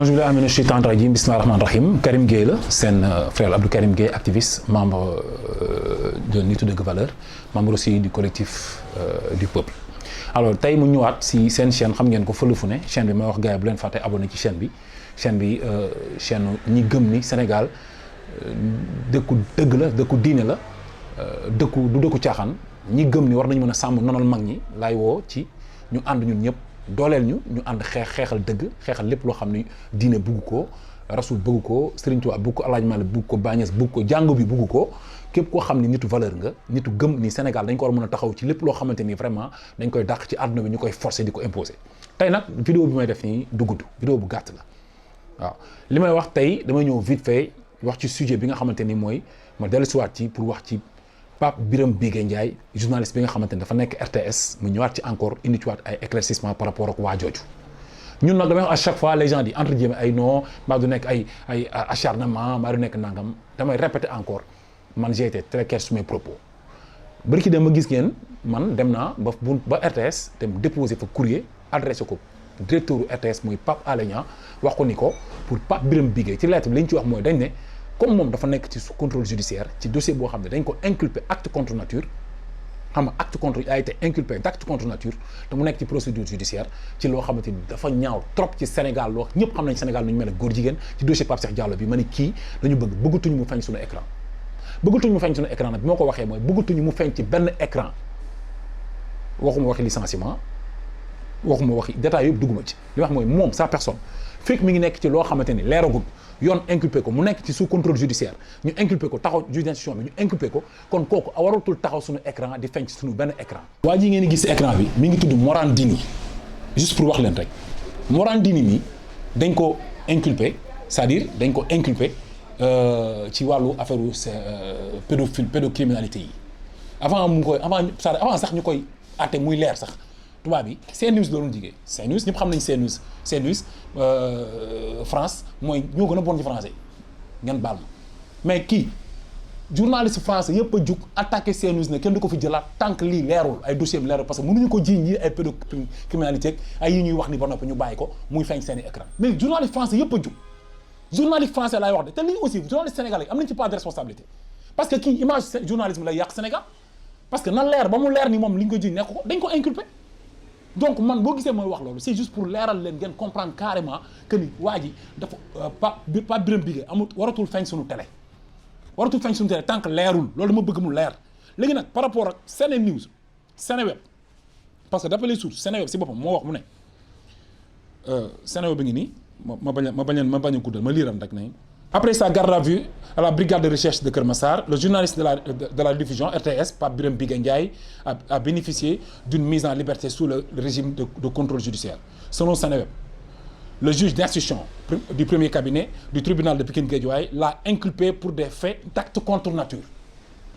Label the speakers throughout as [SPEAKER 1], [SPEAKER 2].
[SPEAKER 1] Bonjour amina shaitan rajim bismillahir rahmanir rahim Karim Gueye la seen frère Abdou Karim Gueye activiste membre de Nitu Dëgg Valeurs membre aussi du collectif du peuple. Alors tey mu ñëwaat si seen chaîne xam ngeen ko fële fu ne chaîne bi may wax gars yi bu leen fàtte abonné ci chaîne bi chaîne ñi gëm ni Sénégal dëkku dëgg la dëkku diine la dëkku du dëkku caaxaan ñi gëm ni war nañu mën a sàmm nonal mag ñi laay woo ci ñu ànd ñun ñëpp dooleel ñu ànd xeexal dëgg xeexal lépp loo xam ni diine bugg ko rasul bëgg ko Serigne Touba bugg ko El Hadj Malick bugg ko Baye Niass bugg ko jàngu bi bugg ko képp koo xam ni nitu valeur nga nitu gëm ni Sénégal dañ ko war a mën a taxaw ci lépp loo xamante ni vraiment dañ koy dàq ci àdduna bi ñu koy forcer di ko imposer. tey nag vidéo bi may def nii du gudd vidéo bu gàtt la waaw li may wax tey damay ñëw vite fait wax ci sujet bi nga xamante ni mooy ma dellusiwaat ci pour wax ci Pape Birame Bigué Ndiaye journaliste bi nga xamante ni dafa nekk RTS mu ñëwaat ci encore indi ci waat ay éclaircissement par rapport ak waa jooju ñun nag damay wax à chaque fois les gens di entre guillemets ay non maa du nekk ay acharnement maa du nekk nangam damay répéter encore man j'ai été très clair sur mes propos bari ki dem ma gis ngeen man dem naa ba RTS dem déposer fa courrier adressé ko directeur u RTS muy Pape Alé Niang wax ko ni ko pour Pape Birame Bigué ci lettre bi li ñu ci wax mooy dañ ne comme moom dafa nekk ci sous contrôle judiciaire ci dossier boo xam ne dañ ko inculpé acte contre nature xam nga acte contre a été inculpé d'acte contre nature te mu nekk ci procédure judiciaire ci loo xamante ni dafa ñaaw trop ci Sénégal loo ñëpp xam nañ Sénégal nu ñu mel ne góor jigéen ci dossier Pape Cheikh Diallo bi ma ni kii dañu bëggatuñu mu feeñ suñu écran bëggatuñu mu feeñ suñu écran nag bi ma ko waxee mooy bëggatuñu mu feeñ ci benn écran waxuma waxi licenciement waxuma waxi détails yëpp dugguma ci li wax mooy moom sa personne fekk mi ngi nekk ci loo xamante ni leeragul yoon inculpé ko mu nekk ci sous contrôle judiciaire ñu inculpé ko taxaw juge d'instruction bi ñu inculpé ko kon kooku waratul taxaw suñu écran di feeñ ci suñu benn écran. waa ji ngeen di gis ci écran bi mi ngi tudd Morandini juste pour wax leen rek Morandini mi dañ ko inculpé c'est-à-dire dañ ko inculpé ci wàllu affaire pédocriminalité yi avant sax ñu koy àtte muy leer sax. tubaab bi CNews la doon jigéen CNews ñëpp xam nañ CNews France mooy ñoo gën a bon ci français ngeen baal ma mais kii journaliste français yëpp a jug attaqué CNews ne kenn du ko fi jëlaat tant que lii leerul ay dossier am leerul parce que mënuñu ko jiiñ ñi ay pédocriminalité ay yi ñuy wax ni ba noppi ñu bàyyi ko muy feeñ seeni écran mais journaliste français yëpp a jug journaliste français laay wax de te lii aussi journaliste sénégalais am nañ ci part de responsabilité parce que kii image journalisme lay yàq Sénégal parce que na leer ba mu leer ni moom li ñu ko jiiñ nekk ko dañ ko inculpé donc man boo gisee mooy wax loolu c'est juste pour leeral leen ngeen comprendre carrément que ni waa ji dafa Pape Birame Bigué waratul feeñ suñu télé tant que leerul loolu dama bëgg mu leer léegi nag par rapport ak SeneNews Seneweb parce que d'après les sources Seneweb si boppam moo wax mu ne Seneweb bi ngi nii ma bañ a guddal ma liiram rek nañ après sa garde à vue à la brigade de recherche de Keur Massar, le journaliste de la diffusion RTS, Pape Birame Bigué Ndiaye, a bénéficié d'une mise en liberté sous le régime de contrôle judiciaire. Selon Seneweb, le juge d'instruction du premier cabinet du tribunal de Pikine-Guédiawaye l'a inculpé pour des faits d'acte contre nature.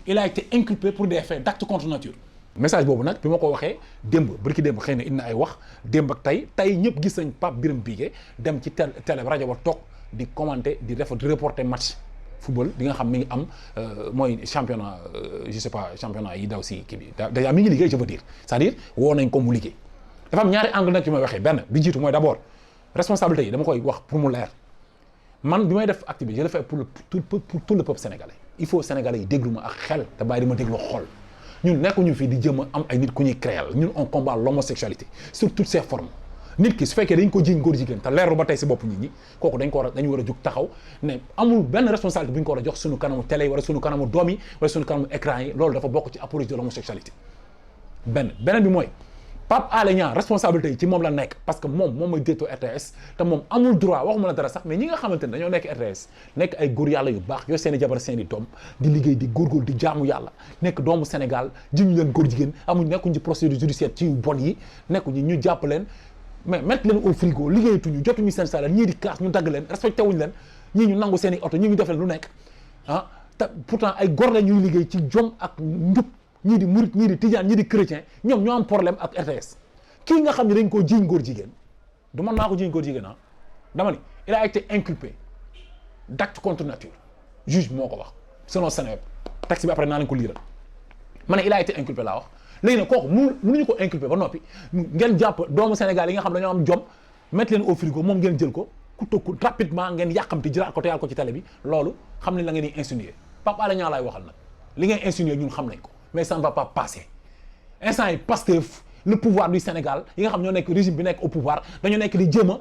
[SPEAKER 1] Il a été inculpé pour des faits d'acte contre nature. Message boobu nag bi ma ko waxee démb bërki démb xëy na indi na ay wax démb ak tey ñëpp gis nañ Pape Birame Bigué dem ci télé rajo ba toog di commenter di reporter match football bi nga xam mi ngi am mooy championnat je sais pas championnat yi daw si kii bi déjà mi ngi liggéey je veux dire c'est-à-dire woo nañ ko mu liggéey dafa am ñaari angle nag ci may waxee benn bi jiitu mooy d'abord responsabilité yi dama koy wax pour mu leer man bi may def activité je le fais pour tout le peuple sénégalais il faut sénégalais yi déglu ma ak xel te bàyyi di ma déglu xol ñun nekkuñu fii di jëm a am ay nit ku ñuy créer ñun on combat l'homosexualité sur toutes ses formes nit ki su fekkee dañ ko jiiñ góor jigéen te leerlu ba tey si bopp nit ñi kooku dañu war a jug taxaw ne amul benn responsabilité bu ñu ko war a jox suñu kanamu télé yi wala suñu kanamu doom yi wala suñu kanamu écran yi loolu dafa bokk ci apologie de l'homosexualité beneen bi mooy Pape Alé Niang responsabilité yi ci moom la nekk parce que moom mooy directeur RTS te moom amul droit waxuma la dara sax mais ñi nga xamante ne dañoo nekk RTS nekk ay góor yàlla yu baax yoo seeni jabar seeni doom di liggéey di góorgóor di jaamu yàlla nekk doomu Sénégal jiñu leen góor jigéen nekkuñ ci procédure judiciaire ci yu bon yi nekkuñu ñu jàpp leen mais mettre leen au frigo liggéeyatuñu jotuñu seen salaire ñii di classe ñu dagg leen respecté wuñ leen ñii ñu nangu seen i oto ñii ñu def leen lu nekk te pourtant ay góor la ñuy liggéey ci jom ak njub ñii di murit ñii di tijaan ñii di chrétien ñoom ñoo am problème ak RTS kii nga xam ne dañ koo jiiñ góor jigéen du man maa ko jiiñ góor jigéen dama ni il a été inculpé d'acte contre nature juge moo ko wax selon Seneweb texte bi après naa leen ko liiral ma ne il a été inculpé laa wax léegi nag kooku mënuñu ko inculpé ba noppi ngeen jàpp doomu Sénégal yi nga xam dañoo am jom mettre leen au frigo moom ngeen jël ko coûte que coûte rapidement ngeen yàqamti jëlaat ko tegaat ko ci télé bi loolu xam nañ la ngeen di insinuer Pape Alé Niang laay waxal nag li ngeen insinuer ñun xam nañ ko mais ça ne va pas passer instant yi Pastef le pouvoir du Sénégal yi nga xam ñoo nekk régime bi nekk au pouvoir dañoo nekk di jéem a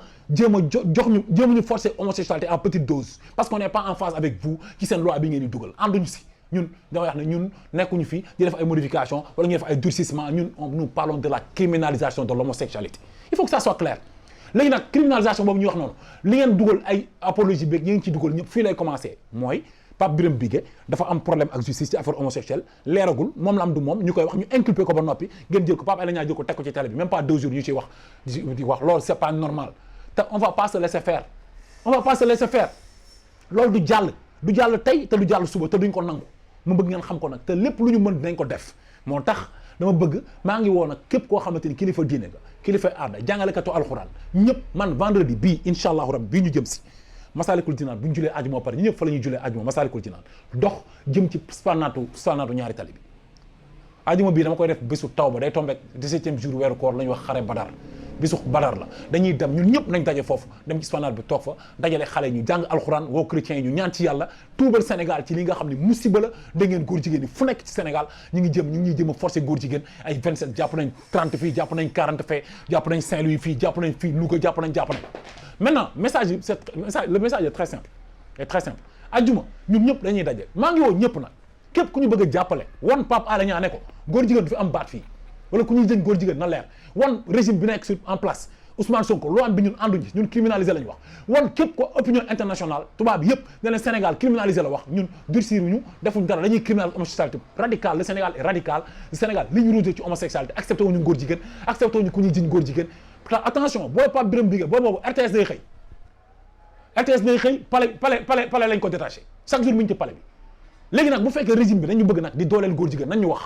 [SPEAKER 1] jox ñu forcer homosexualité en petite dose parce qu'on n'est pas en phase avec vous ci seen loi bi ngeen di dugal ànduñu si ñun dama wax ne ñun nekkuñu fi di def ay modifications wala ñu def ay durcissement ñun nous parlons de la criminalisation de l'homosexualité il faut que ça soit clair léegi nag criminalisation boobu ñuy wax noonu li ngeen dugal ay apologie beeg ñi ngi ci dugal ñëpp fii lay commencer mooy Pape Birame Bigué dafa am problème ak justice ci affaire homosexuelle leeragul moom la am du moom ñu koy wax ñu inculpé ko ba noppi ngeen jël ko Pape Alé Niang jël ko teg ko ci télé bi même pas 2 jours ñu ciy wax di wax loolu c'est pas normal te on va pas se laisser faire loolu du jàll tey te du jàll suba te duñ ko nangu mu bëgg ngeen xam ko nag te lépp lu ñu mën dinañ ko def moo tax dama bëgg maa ngi woo nag képp koo xamante ni kilifa diine nga kilifa aada jàngalekatu alxuraan ñëpp man vendredi bii incha allahu rabbi bii ñu jëm si Masalikul Jinaan bu ñu julee ajuma pare ñëpp fa la ñuy julee ajuma Masalikul Jinaan dox jëm ci spanaatu ñaari tali bi ajuma bii dama koy def bésu taw ba day tombeek 17e jour weeru koor la ñuy wax xare badar bisu badar la dañuy dem ñun ñëpp nañ daje foofu dem ci spanaat bi toog fa dajale xale ñu jàng alxuraan woo chrétiens yi ñu ñaan ci yàlla tuubal Sénégal ci li nga xam ne musiba la da ngeen góor jigéen yi fu nekk ci Sénégal ñu ngi ñuy jëm a forcer góor jigéen ay 27 jàpp nañ 30 fii jàpp nañ 40 fee jàpp nañ Saint-Louis fii jàpp nañ fii Louga jàpp nañ maintenant le message est très simple ajjuma ñun ñëpp dañuy daje maa ngi woo ñëpp nag képp ku ñu bëgg a jàppale wan Pape Alé Niang ne ko góor jigéen du fi am baat fii wala ku ñuy jëñ góor jigéen na leer wan régime bi nekk sur en place Ousmane Sonko loi bi ñun ànduñu ñun criminalisé lañu wax wan képp ko opinion internationale tubaab bi yëpp ne leen Sénégal criminalisé la wax ñun durcir ñu defuñ dara dañuy criminaliser homosexualité radical le Sénégal est radical le Sénégal li ñu rosé ci homosexualité accepté wuñu góor jigéen accepté wuñu ku ñuy jëñ góor jigéen attention booy Pape Birame Bigué boobu RTS day xëy palais lañ ko détaché chaque jour mu ngi ci palais bi léegi nag bu fekkee régime bi dañu bëgg nag di dooleel góor jigéen nañ ñu wax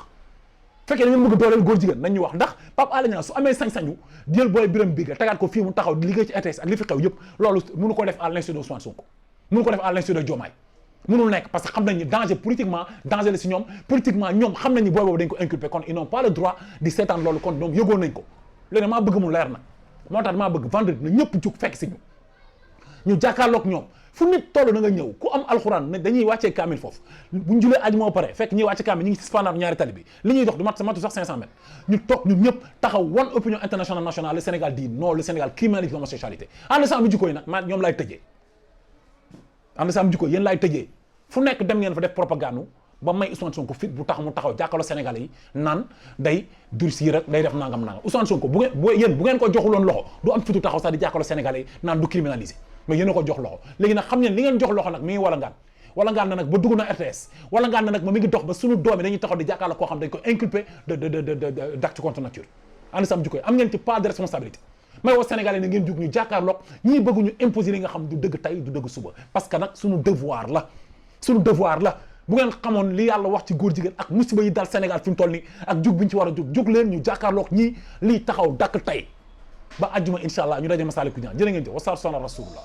[SPEAKER 1] fekkee da ngeen bëgg dooleel góor jigéen nañ ñu wax ndax Pape Alé Niang su amee sañ-sañu jël booy Birame Bigué tegaat ko fii mu taxaw di liggéey ci RTS ak li fi xew yëpp loolu mënu ko def à l'insu de Ousmane Sonko mënu ko def à l'insu de Diomaye mënul nekk parce que xam nañ ni danger politiquement danger la si ñoom politiquement ñoom xam nañ ni booy boobu dañ ko inculpé kon ils n'ont pas le droit di seetaan loolu kon ñoom yëgoon nañ ko léegi maa bëgg mu leer nag moo tax maa bëgg vendredi na ñëpp jug fekk si ñu jàkkaarloog ñoom fu nit toll na nga ñëw ku am alxuraan ne dañuy wàccee kaamil foofu buñ julee aj moo pare fekk ñuy wàcce kaamil ñu ngi ci spanaat ñaari tali bi li ñuy dox du matu sax 500 mètres ñu toog ñun ñëpp taxaw one opinion internationale nationale le Sénégal dit non le Sénégal criminalise l'homosexualité ànd sàmm jikko yi nag maa ñoom laay tëjee ànd sàmm jikko yéen laay tëjee fu nekk dem ngeen fa def propagande ba may Ousmane Sonko fit bu tax mu taxaw jàkkaarloo Sénégalais yi naan day durcir rek day def nangam Ousmane Sonko bu ngeen ko joxuloon loxo du am fitu taxaw sax di jàkkaarloo Sénégalais yi naan du criminaliser mais yéen a ko jox loxo léegi nag xam ngeen li ngeen jox loxo nag mi ngi wala ngaan na nag ba dugg na RTS wala ngaan na nag ma mi ngi dox ba suñu doomi dañuy taxaw di jàkkaarloo koo xam dañ ko inculpé d'acte contre nature ànd sam jikkoy am ngeen ci part de responsabilité may woo Sénégalais ne ngeen jug ñu jàkkaarloog ñii bëgg ñu imposer li nga xam du dëgg tey du dëgg suba parce que nag suñu devoir la bu ngeen xamoon li yàlla wax ci góor jigéen ak musiba yi dal Sénégal fi mu toll nii ak jug bi ñu ci war a jug leen ñu jàkkaarloog ñii lii taxaw dakk tey ba àjjuma incha allah ñu daje Massalikul Jinaan jërë ngeen jëf wa sallallahu rasulullah